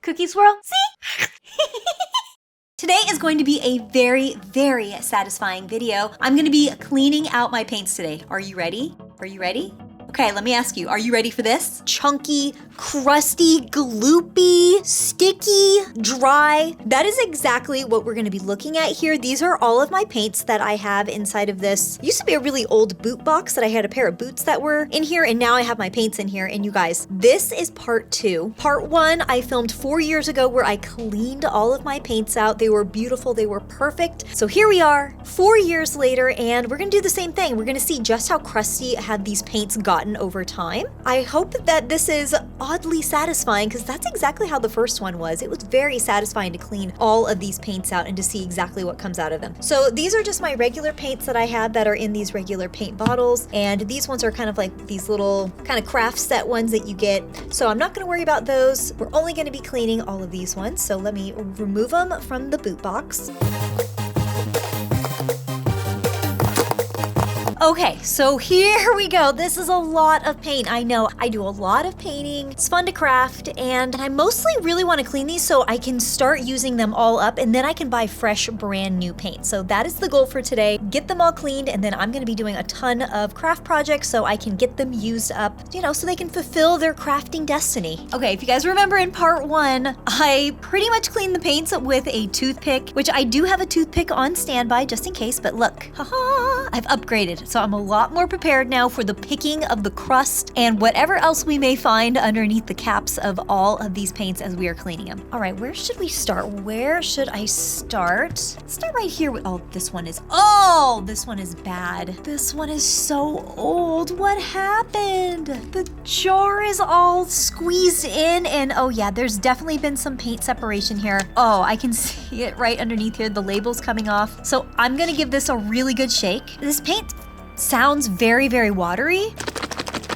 CookieSwirlC. Today is going to be a very, very satisfying video. I'm gonna be cleaning out my paints today. Are you ready? Are you ready? Okay, let me ask you, are you ready for this? Chunky, crusty, gloopy, sticky, dry. That is exactly what we're gonna be looking at here. These are all of my paints that I have inside of this. It used to be a really old boot box that I had a pair of boots that were in here, and now I have my paints in here. And you guys, this is part 2. Part 1 I filmed 4 years ago where I cleaned all of my paints out. They were beautiful, they were perfect. So here we are, 4 years later, and we're gonna do the same thing. We're gonna see just how crusty have these paints gotten over time. I hope that this is oddly satisfying because that's exactly how the first one was. It was very satisfying to clean all of these paints out and to see exactly what comes out of them. So these are just my regular paints that I have that are in these regular paint bottles, and these ones are kind of like these little kind of craft set ones that you get. So I'm not going to worry about those. We're only going to be cleaning all of these ones. So let me remove them from the boot box. Okay, so here we go. This is a lot of paint. I know, I do a lot of painting. It's fun to craft, and I mostly really want to clean these so I can start using them all up, and then I can buy fresh, brand new paint. So that is the goal for today. Get them all cleaned, and then I'm going to be doing a ton of craft projects so I can get them used up, you know, so they can fulfill their crafting destiny. Okay, if you guys remember in part 1, I pretty much cleaned the paints with a toothpick, which I do have a toothpick on standby just in case, but look, haha, I've upgraded. So I'm a lot more prepared now for the picking of the crust and whatever else we may find underneath the caps of all of these paints as we are cleaning them. All right, where should we start? Where should I start? Let's start right here. Oh, this one is bad. This one is so old. What happened? The jar is all squeezed in, and oh yeah, there's definitely been some paint separation here. Oh, I can see it right underneath here. The label's coming off. So I'm gonna give this a really good shake. This paint sounds very, very watery.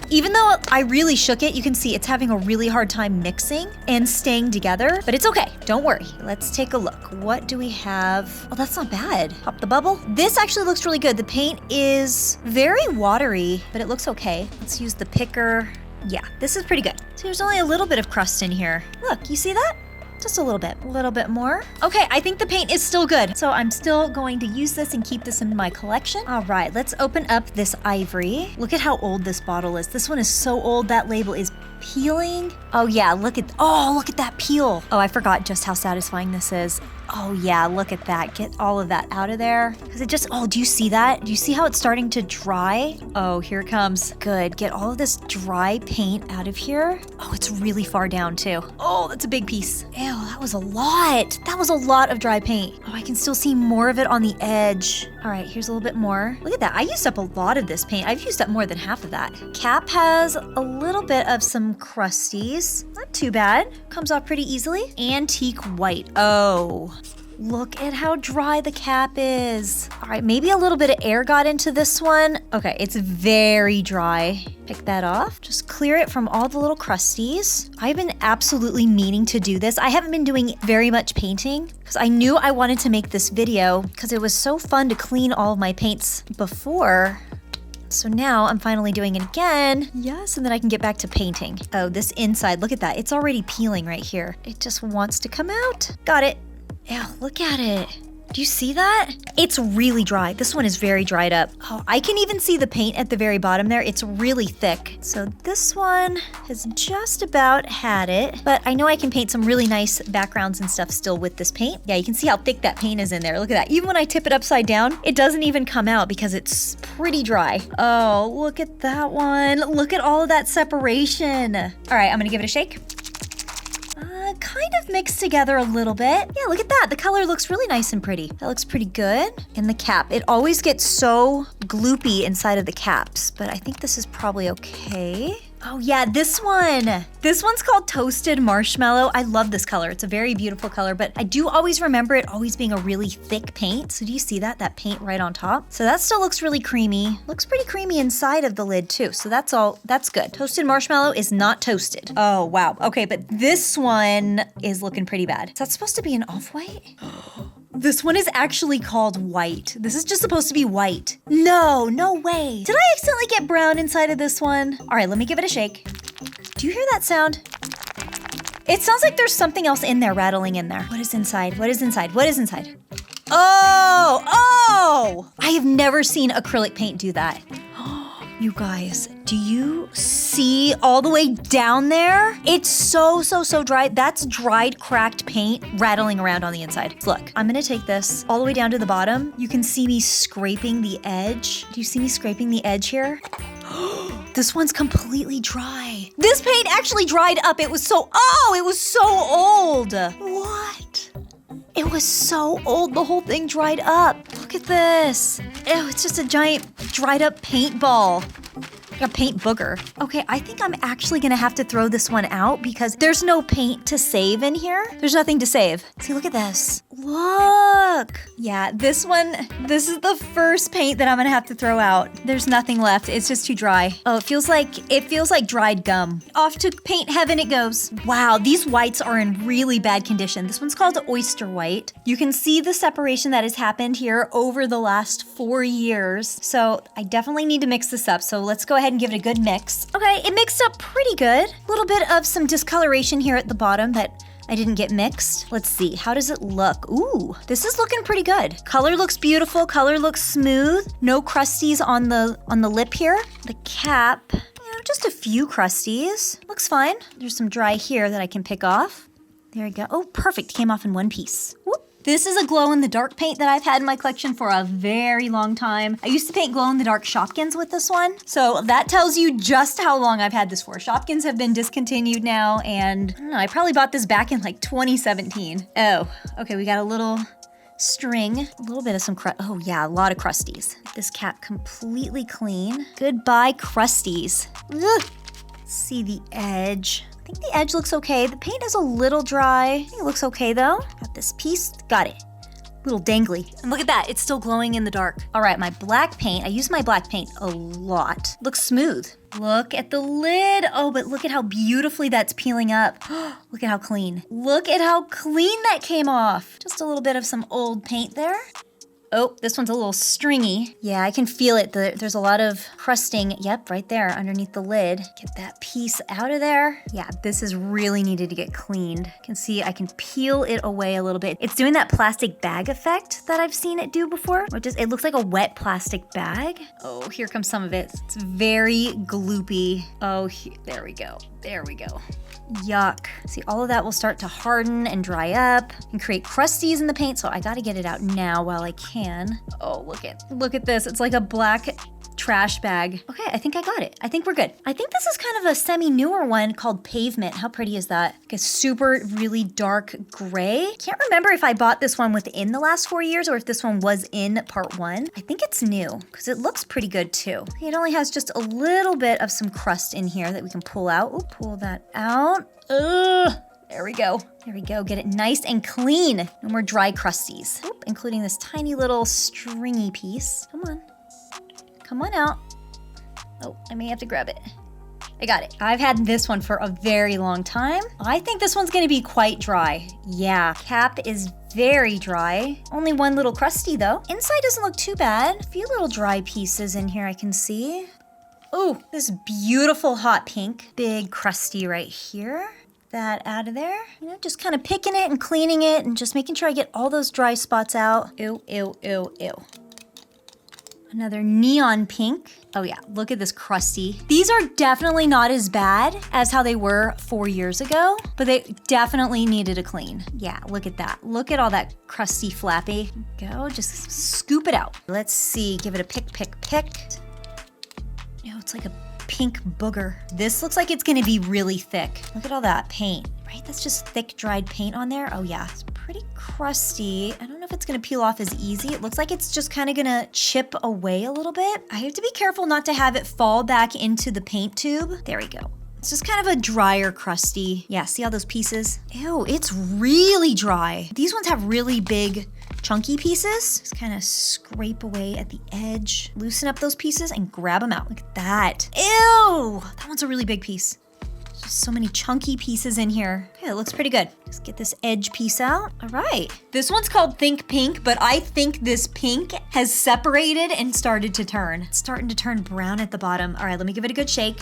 Even though I really shook it, you can see it's having a really hard time mixing and staying together, but it's okay. Don't worry. Let's take a look. What do we have? Oh, that's not bad. Pop the bubble. This actually looks really good. The paint is very watery, but it looks okay. Let's use the picker. Yeah, this is pretty good. So there's only a little bit of crust in here. Look, you see that? Just a little bit more. Okay, I think the paint is still good. So I'm still going to use this and keep this in my collection. All right, let's open up this ivory. Look at how old this bottle is. This one is so old, that label is peeling. Oh yeah, look at that peel. Oh, I forgot just how satisfying this is. Oh yeah, look at that. Get all of that out of there. Because it just, oh, do you see that? Do you see how it's starting to dry? Oh, here it comes. Good, get all of this dry paint out of here. Oh, it's really far down too. Oh, that's a big piece. Ew, that was a lot. That was a lot of dry paint. Oh, I can still see more of it on the edge. All right, here's a little bit more. Look at that, I used up a lot of this paint. I've used up more than half of that. Cap has a little bit of some crusties. Not too bad. Comes off pretty easily. Antique white. Oh, look at how dry the cap is. All right, maybe a little bit of air got into this one. Okay, it's very dry. Pick that off. Just clear it from all the little crusties. I've been absolutely meaning to do this. I haven't been doing very much painting because I knew I wanted to make this video because it was so fun to clean all of my paints before. So now I'm finally doing it again. Yes, and then I can get back to painting. Oh, this inside, look at that. It's already peeling right here. It just wants to come out. Got it. Ew, look at it. Do you see that? It's really dry. This one is very dried up. Oh, I can even see the paint at the very bottom there. It's really thick. So this one has just about had it, but I know I can paint some really nice backgrounds and stuff still with this paint. Yeah, you can see how thick that paint is in there. Look at that. Even when I tip it upside down, it doesn't even come out because it's pretty dry. Oh, look at that one. Look at all of that separation. All right, I'm gonna give it a shake. Kind of mixed together a little bit. Yeah, look at that. The color looks really nice and pretty. That looks pretty good. And the cap, it always gets so gloopy inside of the caps, but I think this is probably okay. Oh yeah, this one. This one's called Toasted Marshmallow. I love this color. It's a very beautiful color, but I do always remember it always being a really thick paint. So do you see that? That paint right on top? So that still looks really creamy. Looks pretty creamy inside of the lid too. So that's good. Toasted Marshmallow is not toasted. Oh wow. Okay, but this one is looking pretty bad. Is that supposed to be an off-white? This one is actually called white. This is just supposed to be white. No, no way. Did I accidentally get brown inside of this one? All right, let me give it a shake. Do you hear that sound? It sounds like there's something else in there rattling in there. What is inside? What is inside? What is inside? Oh! I have never seen acrylic paint do that. You guys, do you see all the way down there? It's so dry. That's dried, cracked paint rattling around on the inside. Look, I'm gonna take this all the way down to the bottom. You can see me scraping the edge. Do you see me scraping the edge here? This one's completely dry. This paint actually dried up. It was so old. What? It was so old, the whole thing dried up. Look at this. Ew, it's just a giant dried up paint ball. Like a paint booger. Okay, I think I'm actually gonna have to throw this one out because there's no paint to save in here. There's nothing to save. See, look at this. Look. Yeah, this is the first paint that I'm gonna have to throw out. There's nothing left. It's just too dry. Oh, it feels like dried gum. Off to paint heaven it goes. Wow, these whites are in really bad condition. This one's called oyster white. You can see the separation that has happened here over the last 4 years. So I definitely need to mix this up. So let's go ahead and give it a good mix. Okay, it mixed up pretty good. A little bit of some discoloration here at the bottom that I didn't get mixed. Let's see, how does it look? Ooh, this is looking pretty good. Color looks beautiful, color looks smooth. No crusties on the lip here. The cap, just a few crusties. Looks fine. There's some dry here that I can pick off. There we go. Oh, perfect, came off in one piece. Whoop. This is a glow-in-the-dark paint that I've had in my collection for a very long time. I used to paint glow-in-the-dark Shopkins with this one. So that tells you just how long I've had this for. Shopkins have been discontinued now, and I don't know, I probably bought this back in like 2017. Oh, okay, we got a little string, a little bit of some oh yeah, a lot of crusties. This cap completely clean. Goodbye, crusties. Ugh. Let's see the edge. I think the edge looks okay. The paint is a little dry. I think it looks okay though. Got this piece, got it. Little dangly. And look at that, it's still glowing in the dark. All right, my black paint, I use my black paint a lot. Looks smooth. Look at the lid. Oh, but look at how beautifully that's peeling up. Look at how clean. Look at how clean that came off. Just a little bit of some old paint there. Oh, this one's a little stringy. Yeah, I can feel it. There's a lot of crusting. Yep, right there underneath the lid. Get that piece out of there. Yeah, this is really needed to get cleaned. You can see I can peel it away a little bit. It's doing that plastic bag effect that I've seen it do before. It looks like a wet plastic bag. Oh, here comes some of it. It's very gloopy. Oh, there we go. There we go. Yuck. See, all of that will start to harden and dry up and create crusties in the paint, so I gotta get it out now while I can. Oh, look at this. It's like a black trash bag. Okay, I think I got it. I think we're good. I think this is kind of a semi-newer one called Pavement. How pretty is that? Like a super, really dark gray. Can't remember if I bought this one within the last 4 years or if this one was in part 1. I think it's new because it looks pretty good too. It only has just a little bit of some crust in here that we can pull out. Ooh, pull that out. Ugh. There we go. There we go. Get it nice and clean. No more dry crusties. Oop, including this tiny little stringy piece. Come on. Come on out. Oh, I may have to grab it. I got it. I've had this one for a very long time. I think this one's gonna be quite dry. Yeah, cap is very dry. Only one little crusty though. Inside doesn't look too bad. A few little dry pieces in here I can see. Oh, this beautiful hot pink. Big crusty right here. That out of there. Just kind of picking it and cleaning it and just making sure I get all those dry spots out. Ew, ew, ew, ew. Another neon pink. Oh yeah, look at this crusty. These are definitely not as bad as how they were 4 years ago, but they definitely needed a clean. Yeah, look at that. Look at all that crusty flappy. Go, just scoop it out. Let's see, give it a pick, pick, pick. Oh, it's like a pink booger. This looks like it's gonna be really thick. Look at all that paint, right? That's just thick, dried paint on there. Oh yeah, it's pretty crusty. I don't know if it's gonna peel off as easy. It looks like it's just kind of gonna chip away a little bit. I have to be careful not to have it fall back into the paint tube. There we go. It's just kind of a drier crusty. Yeah, see all those pieces? Ew, it's really dry. These ones have really big chunky pieces. Just kind of scrape away at the edge, loosen up those pieces and grab them out. Look at that. Ew, that one's a really big piece. Just so many chunky pieces in here. Okay, it looks pretty good. Let's get this edge piece out. All right. This one's called Think Pink, but I think this pink has separated and started to turn. It's starting to turn brown at the bottom. All right, let me give it a good shake.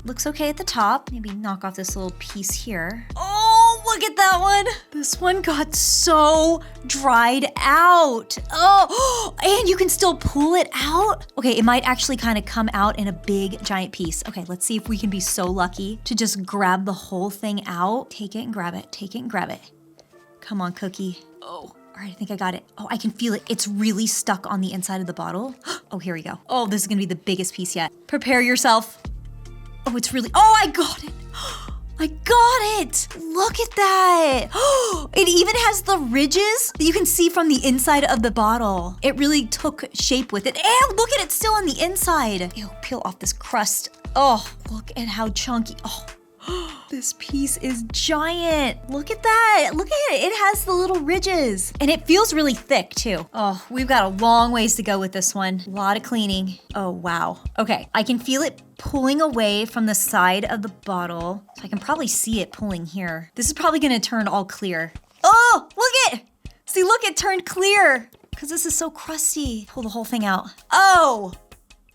Looks okay at the top. Maybe knock off this little piece here. Oh, look at that one. This one got so dried out. Oh, and you can still pull it out. Okay, it might actually kind of come out in a big giant piece. Okay, let's see if we can be so lucky to just grab the whole thing out. Take it and grab it. Take it and grab it. Come on, Cookie. Oh. All right, I think I got it. Oh, I can feel it. It's really stuck on the inside of the bottle. Oh, here we go. Oh, this is gonna be the biggest piece yet. Prepare yourself. Oh, it's really, oh, I got it. I got it. Look at that. It even has the ridges that you can see from the inside of the bottle. It really took shape with it. Ew, look at it still on the inside. Ew, peel off this crust. Oh, look at how chunky. Oh. This piece is giant. Look at that. Look at it. It has the little ridges. And it feels really thick too. Oh, we've got a long ways to go with this one. A lot of cleaning. Oh, wow. Okay, I can feel it pulling away from the side of the bottle. So I can probably see it pulling here. This is probably gonna turn all clear. Oh, look it. See, look, it turned clear because this is so crusty. Pull the whole thing out.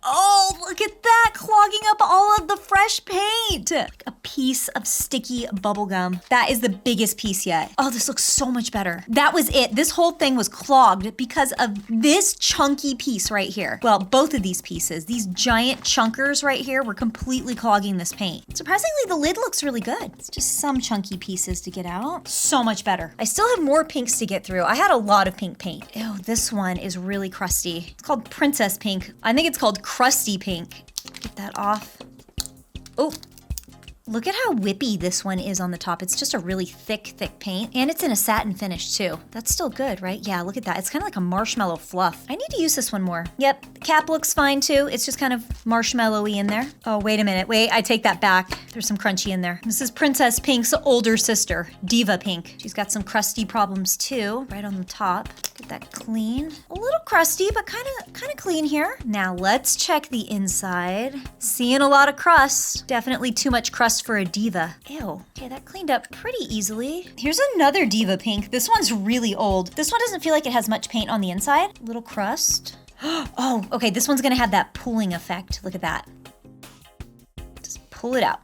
Oh, look at that, clogging up all of the fresh paint. A piece of sticky bubble gum. That is the biggest piece yet. Oh, this looks so much better. That was it. This whole thing was clogged because of this chunky piece right here. Well, both of these pieces, these giant chunkers right here were completely clogging this paint. Surprisingly, the lid looks really good. It's just some chunky pieces to get out. So much better. I still have more pinks to get through. I had a lot of pink paint. Ew, this one is really crusty. It's called Princess Pink. I think it's called Crusty Pink. Get that off. Oh, look at how whippy this one is on the top. It's just a really thick paint. And it's in a satin finish too. That's still good, right? Yeah, look at that. It's kind of like a marshmallow fluff. I need to use this one more. Yep, the cap looks fine too. It's just kind of marshmallowy in there. Oh, wait a minute. Wait, I take that back. There's some crunchy in there. This is Princess Pink's older sister, Diva Pink. She's got some crusty problems too, right on the top. Get that clean. A little crusty, but kind of clean here. Now let's check the inside. Seeing a lot of crust. Definitely too much crust for a Diva. Ew. Okay, that cleaned up pretty easily. Here's another Diva Pink. This one's really old. This one doesn't feel like it has much paint on the inside. Little crust. Oh, okay, this one's gonna have that pooling effect. Look at that. Just pull it out.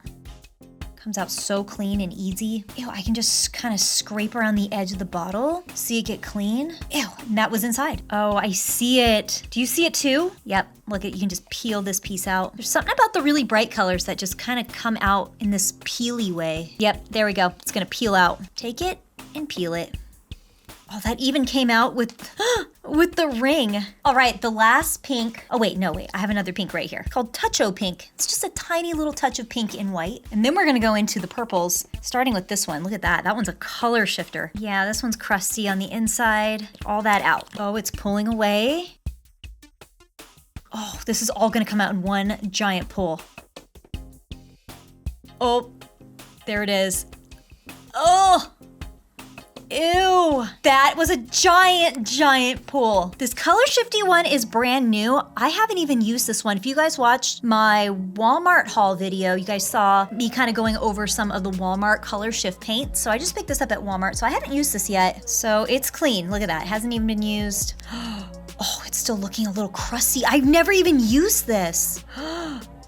Comes out so clean and easy. Ew, I can just kind of scrape around the edge of the bottle. See it get clean. Ew, and that was inside. Oh, I see it. Do you see it too? Yep, look at, you can just peel this piece out. There's something about the really bright colors that just kind of come out in this peely way. Yep, there we go. It's gonna peel out. Take it and peel it. Oh, that even came out with the ring. All right, the last pink. Oh, wait, no, wait. I have another pink right here called Touch-O Pink. It's just a tiny little touch of pink in white. And then we're gonna go into the purples, starting with this one. Look at that. That one's a color shifter. Yeah, this one's crusty on the inside. All that out. Oh, it's pulling away. Oh, this is all gonna come out in one giant pull. Oh, there it is. Oh! Ew, that was a giant pull. This color shifty one is brand new. I haven't even used this one. If you guys watched my Walmart haul video, you guys saw me kind of going over some of the Walmart color shift paint. So I just picked this up at Walmart, so I haven't used this yet. So it's clean, look at that, it hasn't even been used. Oh, it's still looking a little crusty. I've never even used this.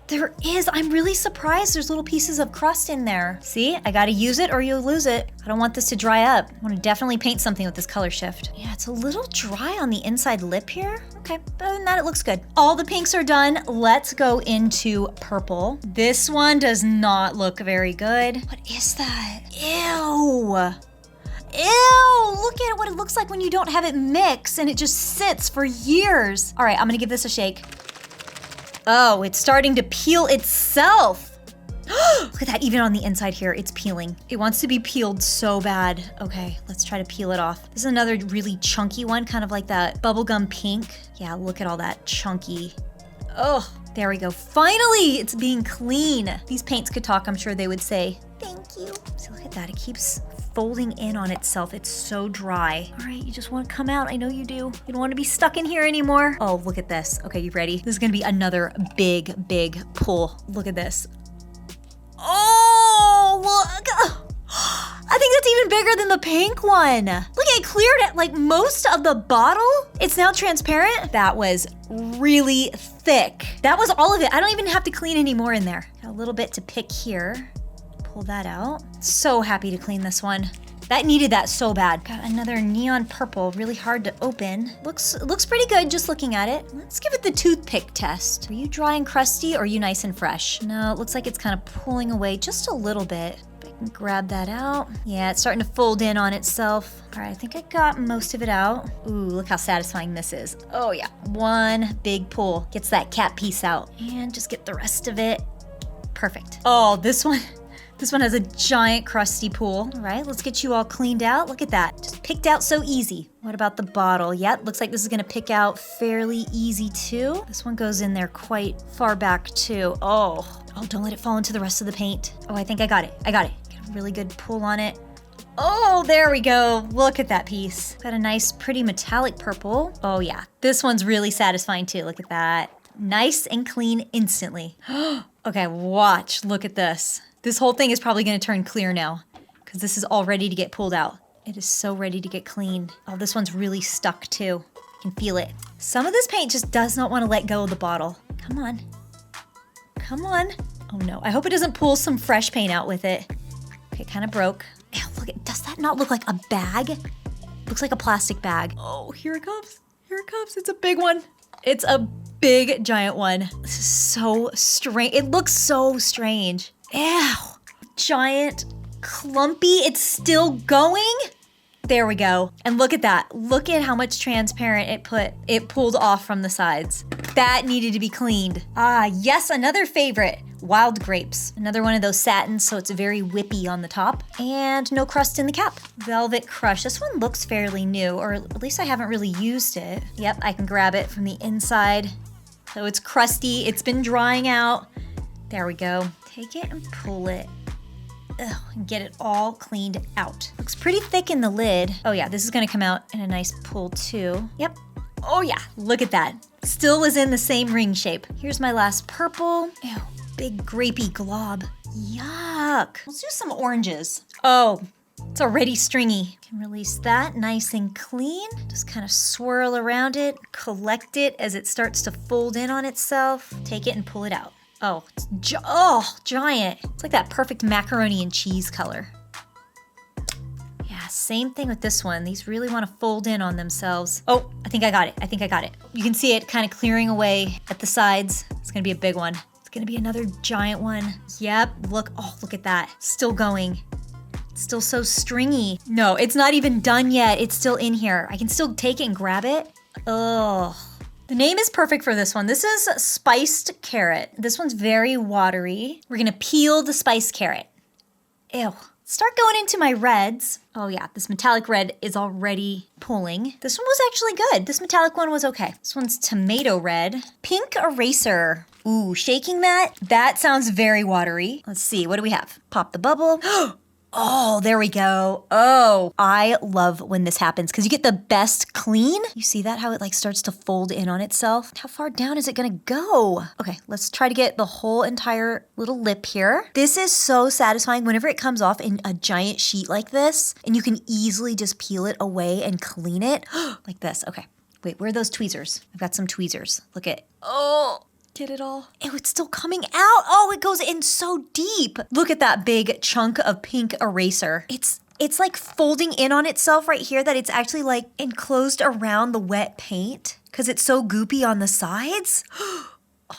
There is, I'm really surprised there's little pieces of crust in there. See, I gotta use it or you'll lose it. I don't want this to dry up. I wanna definitely paint something with this color shift. Yeah, it's a little dry on the inside lip here. Okay, but other than that, it looks good. All the pinks are done. Let's go into purple. This one does not look very good. What is that? Ew. Ew, look at what it looks like when you don't have it mixed and it just sits for years. All right, I'm gonna give this a shake. Oh, it's starting to peel itself. Look at that, even on the inside here, it's peeling. It wants to be peeled so bad. Okay, let's try to peel it off. This is another really chunky one, kind of like that bubblegum pink. Yeah, look at all that chunky. Oh, there we go. Finally, it's being clean. These paints could talk, I'm sure they would say, thank you. So look at that, it keeps folding in on itself. It's so dry. All right, you just want to come out. I know you do. You don't want to be stuck in here anymore. Oh, look at this. Okay, you ready? This is gonna be another big pull. Look at this. Oh, look. I think that's even bigger than the pink one. Look, it cleared it like most of the bottle. It's now transparent. That was really thick. That was all of it. I don't even have to clean any more in there. Got a little bit to pick here. Pull that out. So happy to clean this one. That needed that so bad. Got another neon purple, really hard to open. Looks pretty good just looking at it. Let's give it the toothpick test. Are you dry and crusty or are you nice and fresh? No, it looks like it's kind of pulling away just a little bit. I can grab that out. Yeah, it's starting to fold in on itself. All right, I think I got most of it out. Ooh, look how satisfying this is. Oh yeah, one big pull. Gets that cap piece out. And just get the rest of it. Perfect. Oh, this one has a giant crusty pool. All right, let's get you all cleaned out. Look at that, just picked out so easy. What about the bottle? Yep, looks like this is gonna pick out fairly easy too. This one goes in there quite far back too. Oh, don't let it fall into the rest of the paint. Oh, I think I got it. Got a really good pull on it. Oh, there we go. Look at that piece. Got a nice, pretty metallic purple. Oh yeah, this one's really satisfying too. Look at that. Nice and clean instantly. Okay, watch, look at this. This whole thing is probably gonna turn clear now because this is all ready to get pulled out. It is so ready to get cleaned. Oh, this one's really stuck too. You can feel it. Some of this paint just does not want to let go of the bottle. Come on. Come on. Oh no, I hope it doesn't pull some fresh paint out with it. Okay, kind of broke. Ew, look, does that not look like a bag? Looks like a plastic bag. Oh, here it comes. Here it comes. It's a big one. It's a big, giant one. This is so strange. It looks so strange. Ew, giant, clumpy, it's still going? There we go. And look at that. Look at how much transparent it pulled off from the sides. That needed to be cleaned. Ah, yes, another favorite. Wild grapes. Another one of those satins, so it's very whippy on the top. And no crust in the cap. Velvet Crush. This one looks fairly new, or at least I haven't really used it. Yep, I can grab it from the inside. So it's crusty, it's been drying out. There we go. Take it and pull it. Ugh, and get it all cleaned out. Looks pretty thick in the lid. Oh yeah, this is gonna come out in a nice pull too. Yep. Oh yeah, look at that. Still is in the same ring shape. Here's my last purple. Ew, big grapey glob. Yuck. Let's do some oranges. Oh, it's already stringy. Can release that nice and clean. Just kind of swirl around it, collect it as it starts to fold in on itself. Take it and pull it out. Oh, it's giant. It's like that perfect macaroni and cheese color. Yeah, same thing with this one. These really want to fold in on themselves. Oh, I think I got it. You can see it kind of clearing away at the sides. It's gonna be a big one. It's gonna be another giant one. Yep, look at that. Still going. It's still so stringy. No, it's not even done yet. It's still in here. I can still take it and grab it. Ugh. The name is perfect for this one. This is spiced carrot. This one's very watery. We're gonna peel the spiced carrot. Ew. Start going into my reds. Oh yeah, this metallic red is already pulling. This one was actually good. This metallic one was okay. This one's tomato red. Pink eraser. Ooh, shaking that? That sounds very watery. Let's see, what do we have? Pop the bubble. Oh, there we go. Oh, I love when this happens because you get the best clean. You see that, how it like starts to fold in on itself? How far down is it gonna go? Okay, let's try to get the whole entire little lip here. This is so satisfying whenever it comes off in a giant sheet like this and you can easily just peel it away and clean it like this. Okay, wait, where are those tweezers? I've got some tweezers. Look at, oh. Get it all. Ew, it's still coming out. Oh, it goes in so deep. Look at that big chunk of pink eraser. It's like folding in on itself right here that it's actually like enclosed around the wet paint because it's so goopy on the sides. Oh,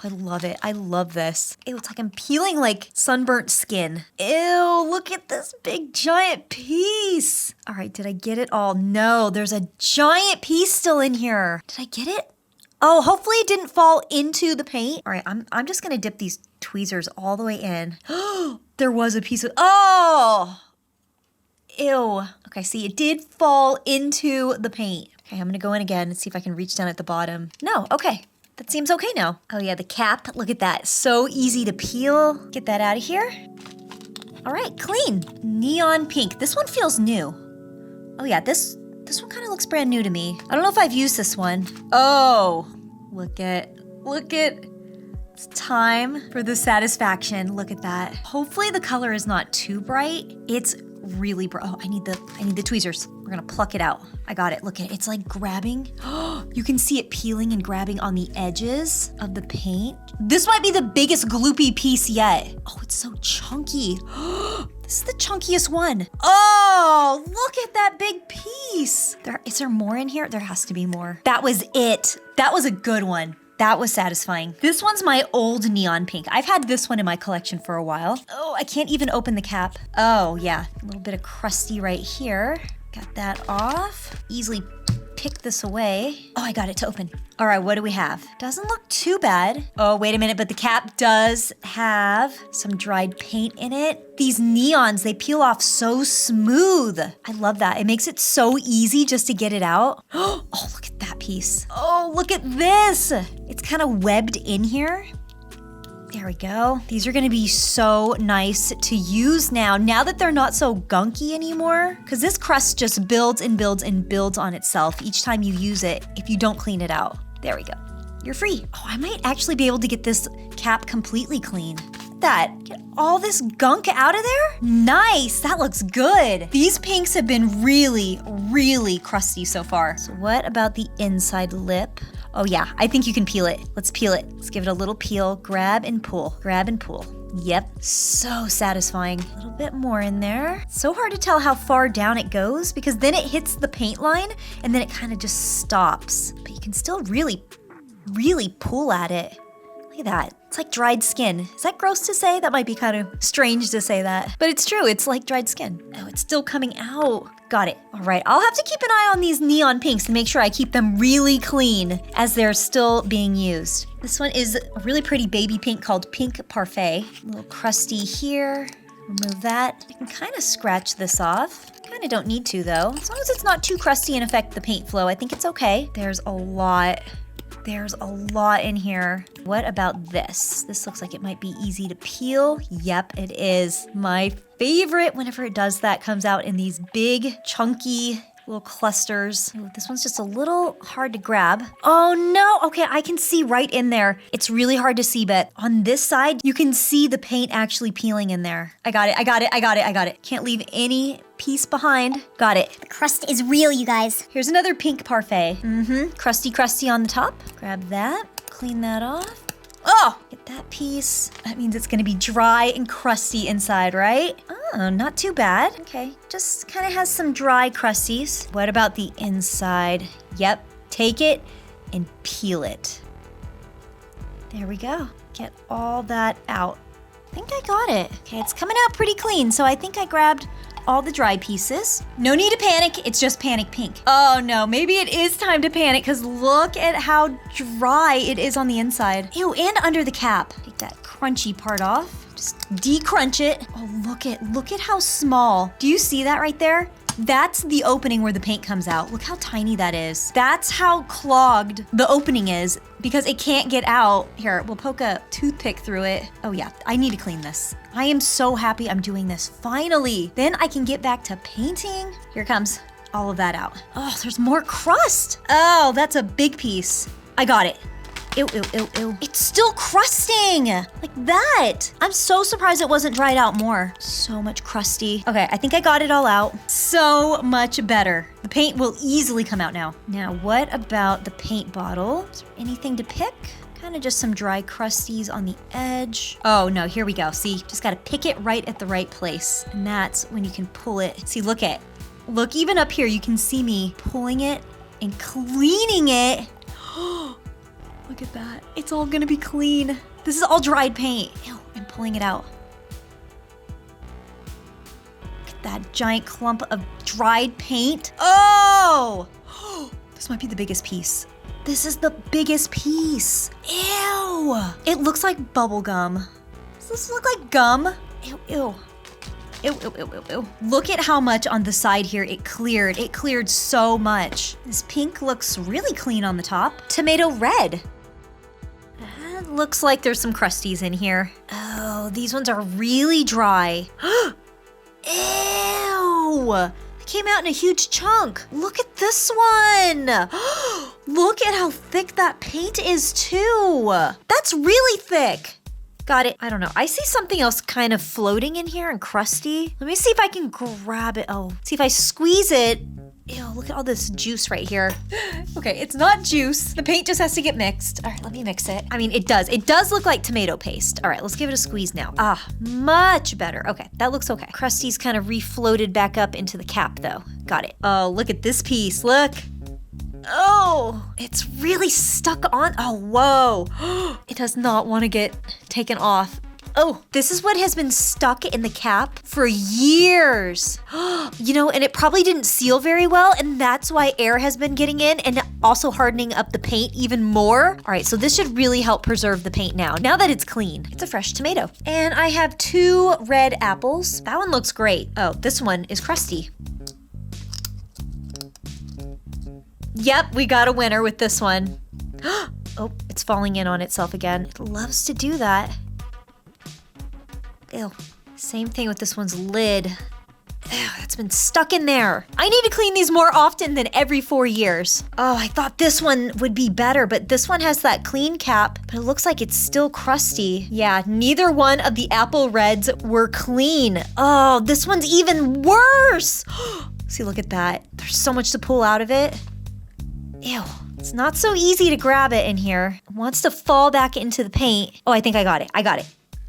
I love it. I love this. Ew, it's like I'm peeling like sunburnt skin. Ew, look at this big giant piece. All right, did I get it all? No, there's a giant piece still in here. Did I get it? Oh, hopefully it didn't fall into the paint. All right, I'm just gonna dip these tweezers all the way in. There was a piece of, oh! Ew. Okay, see, it did fall into the paint. Okay, I'm gonna go in again and see if I can reach down at the bottom. No, okay. That seems okay now. Oh yeah, the cap, look at that. So easy to peel. Get that out of here. All right, clean. Neon pink. This one feels new. Oh yeah, this one kind of looks brand new to me. I don't know if I've used this one. Oh, look at, it's time for the satisfaction. Look at that. Hopefully the color is not too bright. It's really oh, I need the tweezers. We're gonna pluck it out. I got it. Look at it. It's like grabbing. You can see it peeling and grabbing on the edges of the paint. This might be the biggest gloopy piece yet. Oh, it's so chunky. This is the chunkiest one. Oh, look at that big piece. Is there more in here? There has to be more. That was it. That was a good one. That was satisfying. This one's my old neon pink. I've had this one in my collection for a while. Oh, I can't even open the cap. Oh, yeah. A little bit of crusty right here. Got that off. Easily pick this away. Oh, I got it to open. All right, what do we have? Doesn't look too bad. Oh, wait a minute, but the cap does have some dried paint in it. These neons, they peel off so smooth. I love that. It makes it so easy just to get it out. Oh, look at that piece. Oh, look at this. It's kind of webbed in here. There we go. These are gonna be so nice to use now that they're not so gunky anymore. Because this crust just builds and builds and builds on itself each time you use it if you don't clean it out. There we go. You're free. Oh, I might actually be able to get this cap completely clean. Look at that. Get all this gunk out of there? Nice, that looks good. These pinks have been really, really crusty so far. So what about the inside lip? Oh yeah, I think you can peel it. Let's peel it. Let's give it a little peel. Grab and pull. Grab and pull. Yep, so satisfying. A little bit more in there. So hard to tell how far down it goes because then it hits the paint line and then it kind of just stops. But you can still really, really pull at it. Look at that. It's like dried skin. Is that gross to say? That might be kind of strange to say that. But it's true, it's like dried skin. Oh, it's still coming out. Got it. All right, I'll have to keep an eye on these neon pinks to make sure I keep them really clean as they're still being used. This one is a really pretty baby pink called Pink Parfait. A little crusty here. Remove that. I can kind of scratch this off. Kind of don't need to though. As long as it's not too crusty and affect the paint flow, I think it's okay. There's a lot in here. What about this? This looks like it might be easy to peel. Yep, it is. My favorite whenever it does that comes out in these big, chunky little clusters. Ooh, this one's just a little hard to grab. Oh no, okay, I can see right in there. It's really hard to see, but on this side, you can see the paint actually peeling in there. I got it. Can't leave any piece behind. Got it. The crust is real, you guys. Here's another Pink Parfait. Crusty on the top. Grab that, clean that off. Oh, get that piece. That means it's gonna be dry and crusty inside, right? Oh, not too bad. Okay, just kind of has some dry crusties. What about the inside? Yep, take it and peel it. There we go. Get all that out. I think I got it. Okay, it's coming out pretty clean, so I think I grabbed all the dry pieces. No need to panic, it's just panic pink. Oh no, maybe it is time to panic because look at how dry it is on the inside. Ew, and under the cap. Take that crunchy part off. Just de-crunch it. Oh, look at how small. Do you see that right there? That's the opening where the paint comes out. Look how tiny that is. That's how clogged the opening is because it can't get out. Here, we'll poke a toothpick through it. Oh yeah, I need to clean this. I am so happy I'm doing this, finally. Then I can get back to painting. Here comes all of that out. Oh, there's more crust. Oh, that's a big piece. I got it. Ew. It's still crusting, like that. I'm so surprised it wasn't dried out more. So much crusty. Okay, I think I got it all out. So much better. The paint will easily come out now. Now, what about the paint bottle? Is there anything to pick? Kind of just some dry crusties on the edge. Oh no, here we go. See, just gotta pick it right at the right place. And that's when you can pull it. See, look even up here, you can see me pulling it and cleaning it. Look at that. It's all gonna be clean. This is all dried paint. Ew, I'm pulling it out. Look at that giant clump of dried paint. Oh! This might be the biggest piece. This is the biggest piece. Ew! It looks like bubble gum. Does this look like gum? Ew. Look at how much on the side here it cleared. It cleared so much. This pink looks really clean on the top. Tomato red. That looks like there's some crusties in here. Oh, these ones are really dry. Ew! It came out in a huge chunk. Look at this one. Look at how thick that paint is too. That's really thick. got it. I don't know. I see something else kind of floating in here and crusty. Let me see if I can grab it. Oh, see if I squeeze it. Ew, look at all this juice right here. Okay, it's not juice. The paint just has to get mixed. All right, let me mix it. I mean, it does. It does look like tomato paste. All right, let's give it a squeeze now. Ah, much better. Okay, that looks okay. Crusty's kind of refloated back up into the cap though. Got it. Oh, look at this piece. Look. Oh, it's really stuck on. Oh, whoa. It does not want to get taken off. Oh, this is what has been stuck in the cap for years. You know, and it probably didn't seal very well, and that's why air has been getting in and also hardening up the paint even more. All right, so this should really help preserve the paint now that it's clean. It's a fresh tomato. And I have 2 red apples. That one looks great. Oh, this one is crusty. Yep, we got a winner with this one. Oh, it's falling in on itself again. It loves to do that. Ew. Same thing with this one's lid. Ew, that's been stuck in there. I need to clean these more often than every 4 years. Oh, I thought this one would be better, but this one has that clean cap, but it looks like it's still crusty. Yeah, neither one of the apple reds were clean. Oh, this one's even worse. See, look at that. There's so much to pull out of it. Ew. It's not so easy to grab it in here. It wants to fall back into the paint. Oh, I think I got it. I got it.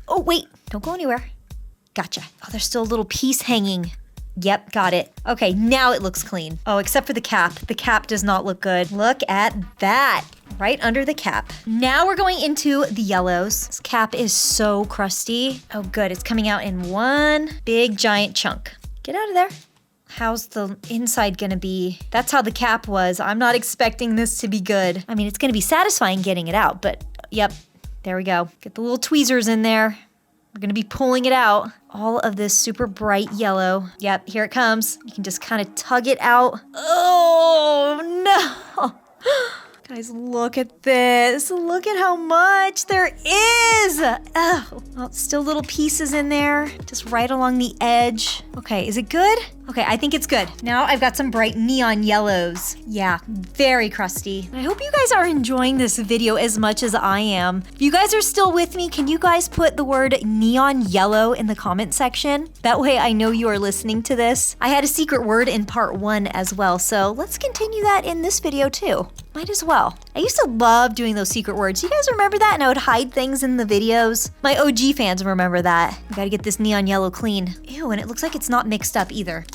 Oh, wait. Don't go anywhere. Gotcha. Oh, there's still a little piece hanging. Yep, got it. Okay, now it looks clean. Oh, except for the cap. The cap does not look good. Look at that. Right under the cap. Now we're going into the yellows. This cap is so crusty. Oh, good. It's coming out in one big giant chunk. Get out of there. How's the inside gonna be? That's how the cap was. I'm not expecting this to be good. I mean, it's gonna be satisfying getting it out, but yep, there we go. Get the little tweezers in there. We're gonna be pulling it out. All of this super bright yellow. Yep, here it comes. You can just kind of tug it out. Oh no! Guys, look at this. Look at how much there is. Oh, well, still little pieces in there, just right along the edge. Okay, is it good? Okay, I think it's good. Now I've got some bright neon yellows. Yeah, very crusty. I hope you guys are enjoying this video as much as I am. If you guys are still with me, can you guys put the word neon yellow in the comment section? That way I know you are listening to this. I had a secret word in part 1 as well, so let's continue that in this video too. Might as well. I used to love doing those secret words. You guys remember that? And I would hide things in the videos. My OG fans remember that. We gotta get this neon yellow clean. Ew, and it looks like it's not mixed up either.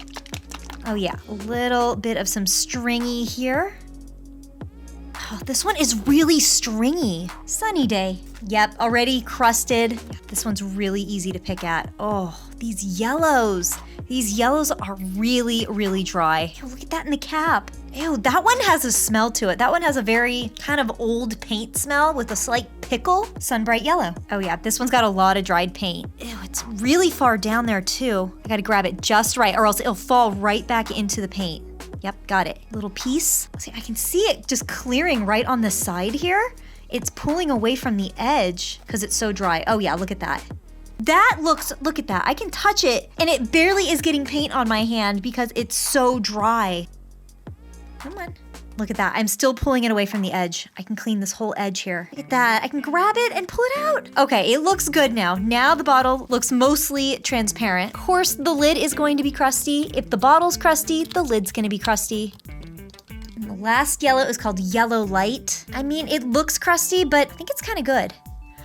Oh yeah, a little bit of some stringy here. Oh, this one is really stringy. Sunny day. Yep, already crusted. This one's really easy to pick at. Oh, these yellows. These yellows are really, really dry. Ew, look at that in the cap. Ew, that one has a smell to it. That one has a very kind of old paint smell with a slight pickle. Sunbright yellow. Oh yeah, this one's got a lot of dried paint. Ew, it's really far down there too. I gotta grab it just right or else it'll fall right back into the paint. Yep, got it. Little piece. See, I can see it just clearing right on the side here. It's pulling away from the edge because it's so dry. Oh yeah, look at that. That looks, look at that. I can touch it and it barely is getting paint on my hand because it's so dry. Come on. Look at that. I'm still pulling it away from the edge. I can clean this whole edge here. Look at that. I can grab it and pull it out. Okay, it looks good now. Now the bottle looks mostly transparent. Of course, the lid is going to be crusty. If the bottle's crusty, the lid's gonna be crusty. And the last yellow is called Yellow Light. I mean, it looks crusty, but I think it's kind of good.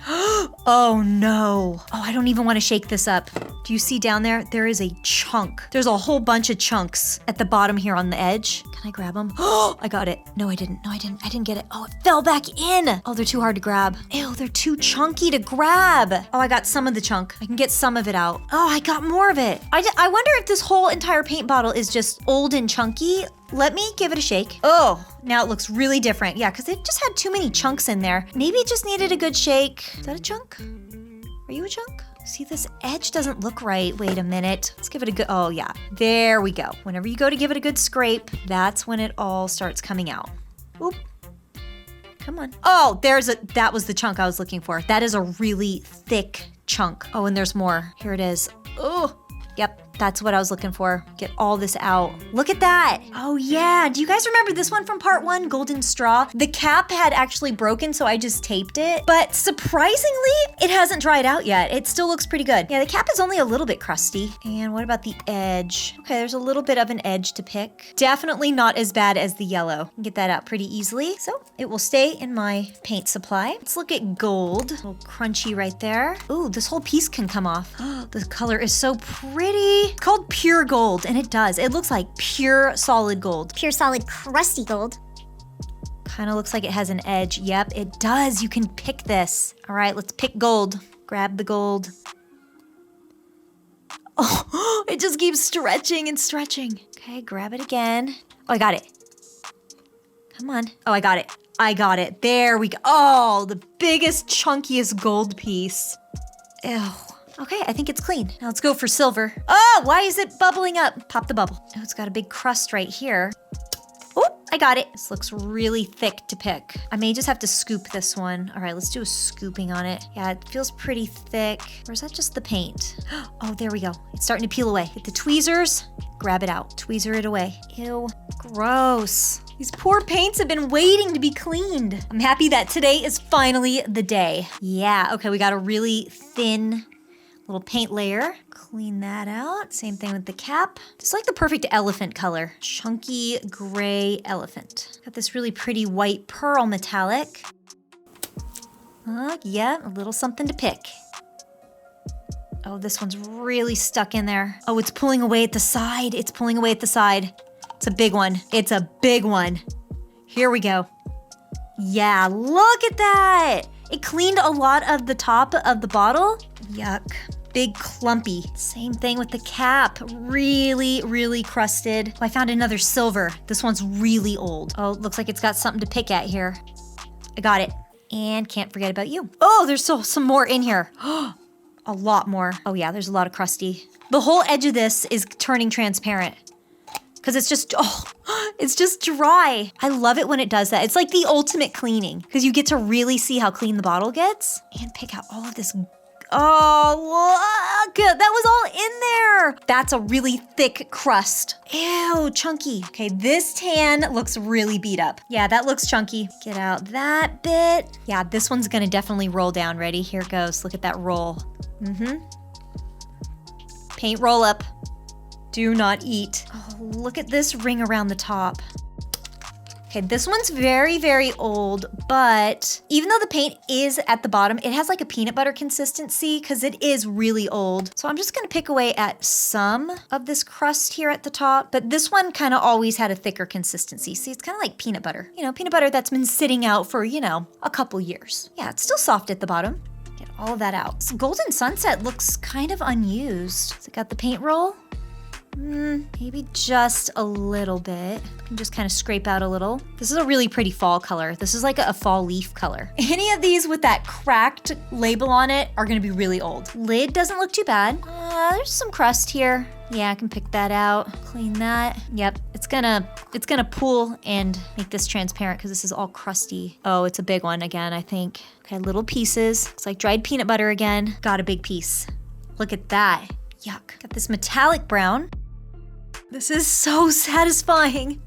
Oh no. Oh, I don't even want to shake this up. Do you see down there? There is a chunk. There's a whole bunch of chunks at the bottom here on the edge. Can I grab them? Oh, I got it. No, I didn't. No, I didn't. I didn't get it. Oh, it fell back in. Oh, they're too hard to grab. Ew, they're too chunky to grab. Oh, I got some of the chunk. I can get some of it out. Oh, I got more of it. I wonder if this whole entire paint bottle is just old and chunky. Let me give it a shake. Oh, now it looks really different. Yeah, because it just had too many chunks in there. Maybe it just needed a good shake. Is that a chunk? Are you a chunk? See, this edge doesn't look right. Wait a minute. Let's give it a good, oh yeah. There we go. Whenever you go to give it a good scrape, that's when it all starts coming out. Oop. Come on. Oh, that was the chunk I was looking for. That is a really thick chunk. Oh, and there's more. Here it is. Oh, yep. That's what I was looking for. Get all this out. Look at that. Oh yeah, do you guys remember this one from part 1, Golden Straw? The cap had actually broken, so I just taped it. But surprisingly, it hasn't dried out yet. It still looks pretty good. Yeah, the cap is only a little bit crusty. And what about the edge? Okay, there's a little bit of an edge to pick. Definitely not as bad as the yellow. Get that out pretty easily. So it will stay in my paint supply. Let's look at gold. A little crunchy right there. Ooh, this whole piece can come off. The color is so pretty. It's called pure gold, and it does. It looks like pure solid gold. Pure solid crusty gold. Kind of looks like it has an edge. Yep, it does. You can pick this. All right, let's pick gold. Grab the gold. Oh, it just keeps stretching and stretching. Okay, grab it again. Oh, I got it. Come on. Oh, I got it. I got it. There we go. Oh, the biggest, chunkiest gold piece. Ew. Okay, I think it's clean. Now let's go for silver. Oh, why is it bubbling up? Pop the bubble. Oh, it's got a big crust right here. Oh, I got it. This looks really thick to pick. I may just have to scoop this one. All right, let's do a scooping on it. Yeah, it feels pretty thick. Or is that just the paint? Oh, there we go. It's starting to peel away. Get the tweezers, grab it out. Tweezer it away. Ew, gross. These poor paints have been waiting to be cleaned. I'm happy that today is finally the day. Yeah, okay, we got a really thin little paint layer. Clean that out. Same thing with the cap. It's like the perfect elephant color. Chunky gray elephant. Got this really pretty white pearl metallic. Yeah, a little something to pick. Oh, this one's really stuck in there. Oh, it's pulling away at the side. It's pulling away at the side. It's a big one. It's a big one. Here we go. Yeah, look at that. It cleaned a lot of the top of the bottle. Yuck. Big clumpy. Same thing with the cap. Really, really crusted. Oh, I found another silver. This one's really old. Oh, looks like it's got something to pick at here. I got it. And can't forget about you. Oh, there's still some more in here. A lot more. Oh yeah, there's a lot of crusty. The whole edge of this is turning transparent. Because it's just, it's just dry. I love it when it does that. It's like the ultimate cleaning because you get to really see how clean the bottle gets and pick out all of this. Oh, look, that was all in there. That's a really thick crust. Ew, chunky. Okay, this tan looks really beat up. Yeah, that looks chunky. Get out that bit. Yeah, this one's gonna definitely roll down. Ready? Here it goes. Look at that roll. Paint roll up. Do not eat. Oh, look at this ring around the top. Okay, this one's very, very old, but even though the paint is at the bottom, it has like a peanut butter consistency because it is really old. So I'm just gonna pick away at some of this crust here at the top, but this one kind of always had a thicker consistency. See, it's kind of like peanut butter. You know, peanut butter that's been sitting out for, you know, a couple years. Yeah, it's still soft at the bottom. Get all of that out. This Golden Sunset looks kind of unused. Has it got the paint roll? Maybe just a little bit. You can just kind of scrape out a little. This is a really pretty fall color. This is like a fall leaf color. Any of these with that cracked label on it are gonna be really old. Lid doesn't look too bad. There's some crust here. Yeah, I can pick that out. Clean that. Yep, it's gonna pool and make this transparent because this is all crusty. Oh, it's a big one again, I think. Okay, little pieces. Looks like dried peanut butter again. Got a big piece. Look at that. Yuck. Got this metallic brown. This is so satisfying.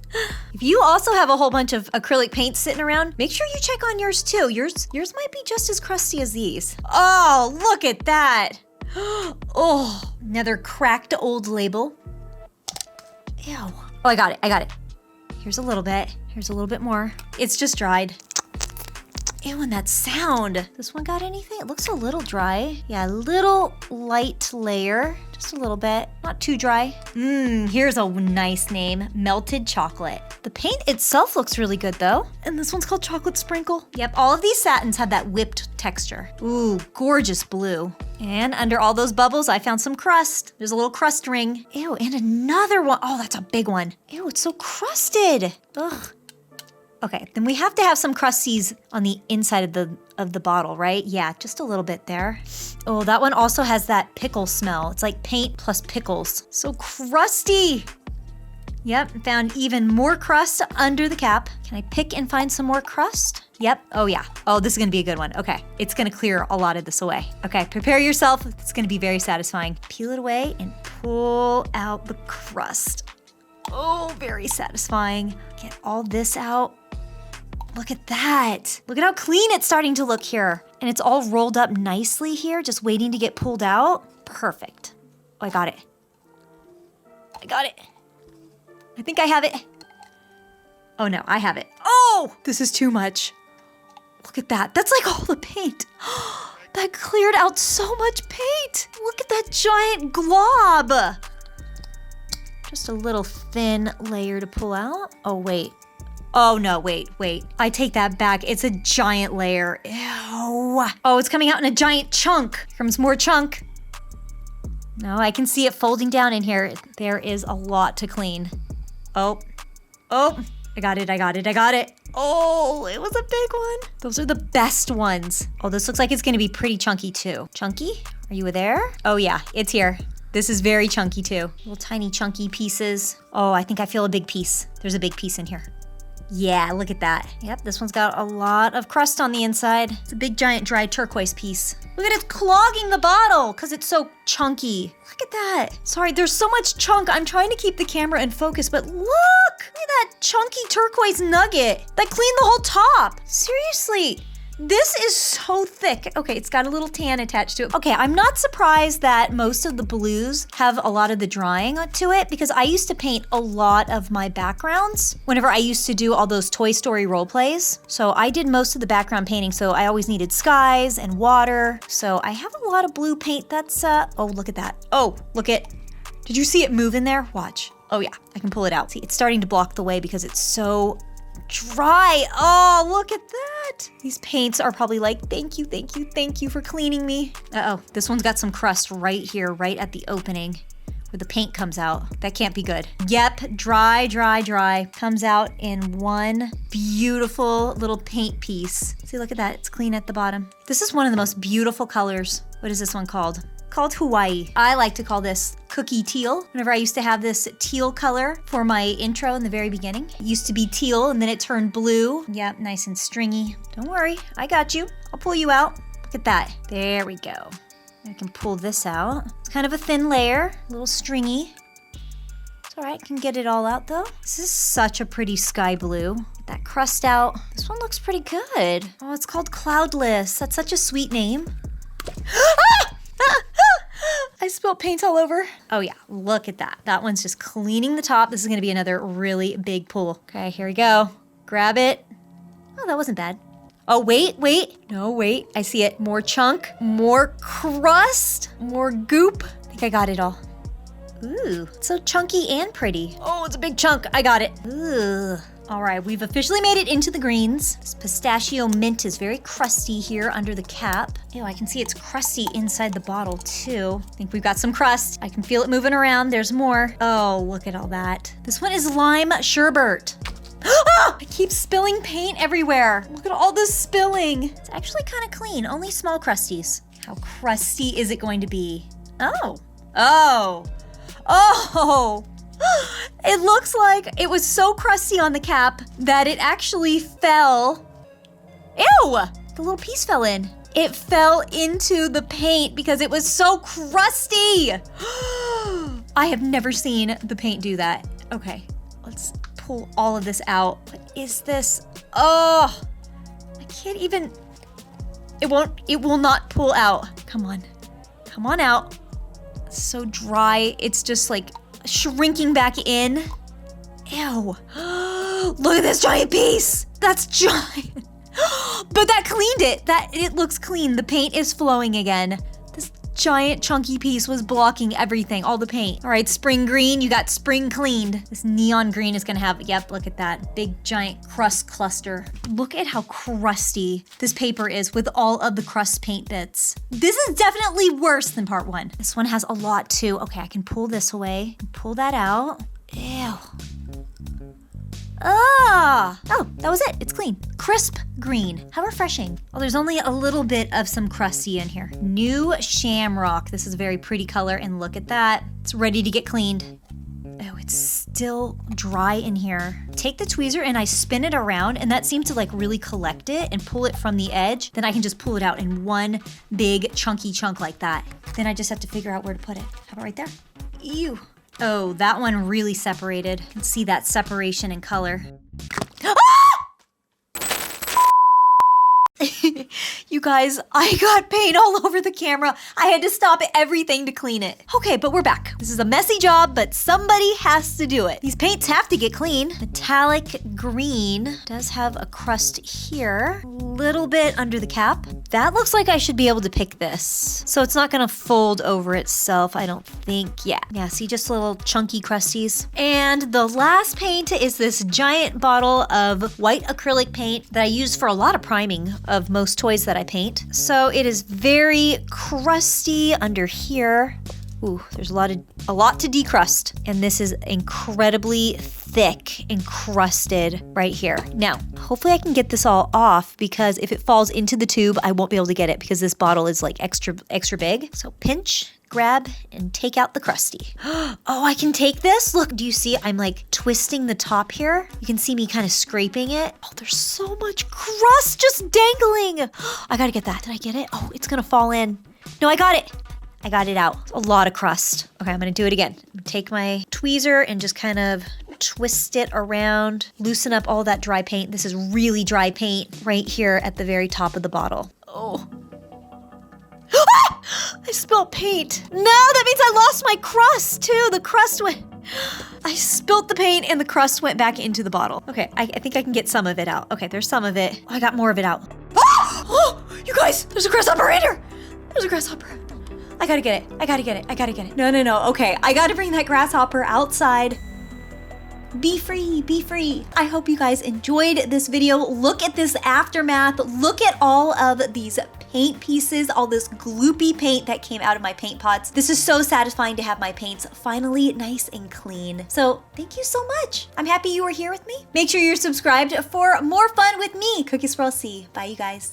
If you also have a whole bunch of acrylic paint sitting around, make sure you check on yours too. Yours might be just as crusty as these. Oh, look at that. Oh, another cracked old label. Ew. Oh, I got it. Here's a little bit. Here's a little bit more. It's just dried. Ew, and that sound. This one got anything? It looks a little dry. Yeah, a little light layer. Just a little bit. Not too dry. Here's a nice name. Melted chocolate. The paint itself looks really good though. And this one's called Chocolate Sprinkle. Yep, all of these satins have that whipped texture. Ooh, gorgeous blue. And under all those bubbles, I found some crust. There's a little crust ring. Ew, and another one. Oh, that's a big one. Ew, it's so crusted. Ugh. Okay, then we have to have some crusties on the inside of the bottle, right? Yeah, just a little bit there. Oh, that one also has that pickle smell. It's like paint plus pickles. So crusty. Yep, found even more crust under the cap. Can I pick and find some more crust? Yep, oh yeah. Oh, this is gonna be a good one. Okay, it's gonna clear a lot of this away. Okay, prepare yourself. It's gonna be very satisfying. Peel it away and pull out the crust. Oh, very satisfying. Get all this out. Look at that. Look at how clean it's starting to look here. And it's all rolled up nicely here, just waiting to get pulled out. Perfect. Oh, I got it. I got it. I think I have it. Oh no, I have it. Oh, this is too much. Look at that. That's like all the paint. That cleared out so much paint. Look at that giant glob. Just a little thin layer to pull out. Oh, wait. Oh no, wait. I take that back. It's a giant layer. Ew. Oh, it's coming out in a giant chunk. Here comes more chunk. No, I can see it folding down in here. There is a lot to clean. Oh, I got it. Oh, it was a big one. Those are the best ones. Oh, this looks like it's gonna be pretty chunky too. Chunky, are you there? Oh yeah, it's here. This is very chunky too. Little tiny chunky pieces. Oh, I think I feel a big piece. There's a big piece in here. Yeah, look at that. Yep, this one's got a lot of crust on the inside. It's a big giant dry turquoise piece. Look at it clogging the bottle because it's so chunky. Look at that. Sorry, there's so much chunk. I'm trying to keep the camera in focus, but look at that chunky turquoise nugget. That cleaned the whole top. Seriously. This is so thick. Okay, it's got a little tan attached to it. Okay, I'm not surprised that most of the blues have a lot of the drying to it because I used to paint a lot of my backgrounds whenever I used to do all those Toy Story role plays. So I did most of the background painting, so I always needed skies and water. So I have a lot of blue paint that's, oh, look at that. Oh, look at, did you see it move in there? Watch. Oh yeah, I can pull it out. See, it's starting to block the way because it's so dry. Oh, look at that. These paints are probably like, thank you for cleaning me. Uh-oh, this one's got some crust right here, right at the opening where the paint comes out. That can't be good. Yep, dry. Comes out in one beautiful little paint piece. See, look at that, it's clean at the bottom. This is one of the most beautiful colors. What is this one called? Called Hawaii. I like to call this cookie teal. Whenever I used to have this teal color for my intro in the very beginning. It used to be teal and then it turned blue. Yep, nice and stringy. Don't worry, I got you. I'll pull you out. Look at that. There we go. I can pull this out. It's kind of a thin layer, a little stringy. It's all right, can get it all out though. This is such a pretty sky blue. Get that crust out. This one looks pretty good. Oh, it's called Cloudless. That's such a sweet name. I spilled paint all over. Oh yeah, look at that. That one's just cleaning the top. This is gonna be another really big pull. Okay, here we go. Grab it. Oh, that wasn't bad. Oh, wait. No, wait, I see it. More chunk, more crust, more goop. I think I got it all. Ooh, it's so chunky and pretty. Oh, it's a big chunk. I got it. Ooh. All right, we've officially made it into the greens. This pistachio mint is very crusty here under the cap. Ew, I can see it's crusty inside the bottle too. I think we've got some crust. I can feel it moving around. There's more. Oh, look at all that. This one is lime sherbet. I keep spilling paint everywhere. Look at all this spilling. It's actually kind of clean, only small crusties. How crusty is it going to be? Oh. It looks like it was so crusty on the cap that it actually fell. Ew! The little piece fell in. It fell into the paint because it was so crusty. I have never seen the paint do that. Okay, let's pull all of this out. What is this? Oh, I can't even, it will not pull out. Come on out. It's so dry, it's just like shrinking back in. Ew. Look at this giant piece. That's giant. But that cleaned it. It looks clean. The paint is flowing again. This giant chunky piece was blocking everything, all the paint. All right, spring green, you got spring cleaned. This neon green is gonna have, yep, look at that. Big giant crust cluster. Look at how crusty this paper is with all of the crust paint bits. This is definitely worse than part one. This one has a lot too. Okay, I can pull this away, pull that out. Ew. Oh, that was it. It's clean. Crisp green. How refreshing. Oh, there's only a little bit of some crusty in here. New shamrock. This is a very pretty color, and look at that. It's ready to get cleaned. Oh, it's still dry in here. Take the tweezer and I spin it around, and that seems to like really collect it and pull it from the edge. Then I can just pull it out in one big chunky chunk like that. Then I just have to figure out where to put it. How about right there? Ew. Oh, that one really separated. You can see that separation in color. You guys, I got paint all over the camera. I had to stop everything to clean it. Okay, but we're back. This is a messy job, but somebody has to do it. These paints have to get clean. Metallic green does have a crust here. A little bit under the cap. That looks like I should be able to pick this. So it's not gonna fold over itself, I don't think. Yeah, see, just little chunky crusties. And the last paint is this giant bottle of white acrylic paint that I use for a lot of priming of most toys that I paint. So it is very crusty under here. Ooh, there's a lot to decrust. And this is incredibly thick, encrusted right here. Now, hopefully I can get this all off because if it falls into the tube, I won't be able to get it because this bottle is like extra big. So pinch, grab, and take out the crusty. Oh, I can take this? Look, do you see? I'm like twisting the top here. You can see me kind of scraping it. Oh, there's so much crust just dangling. I gotta get that. Did I get it? Oh, it's gonna fall in. No, I got it. I got it out. A lot of crust. Okay, I'm gonna do it again. Take my tweezer and just kind of twist it around, loosen up all that dry paint. This is really dry paint right here at the very top of the bottle. Oh. Ah! I spilled paint. No, that means I lost my crust too. The crust went... I spilled the paint and the crust went back into the bottle. Okay, I think I can get some of it out. Okay, there's some of it. Oh, I got more of it out. Ah! Oh, you guys, there's a grasshopper right here. There's a grasshopper. I gotta get it. I gotta get it. No. Okay, I gotta bring that grasshopper outside. Be free, be free. I hope you guys enjoyed this video. Look at this aftermath. Look at all of these paint pieces, all this gloopy paint that came out of my paint pots. This is so satisfying to have my paints finally nice and clean. So thank you so much. I'm happy you were here with me. Make sure you're subscribed for more fun with me, CookieSwirlC. Bye, you guys.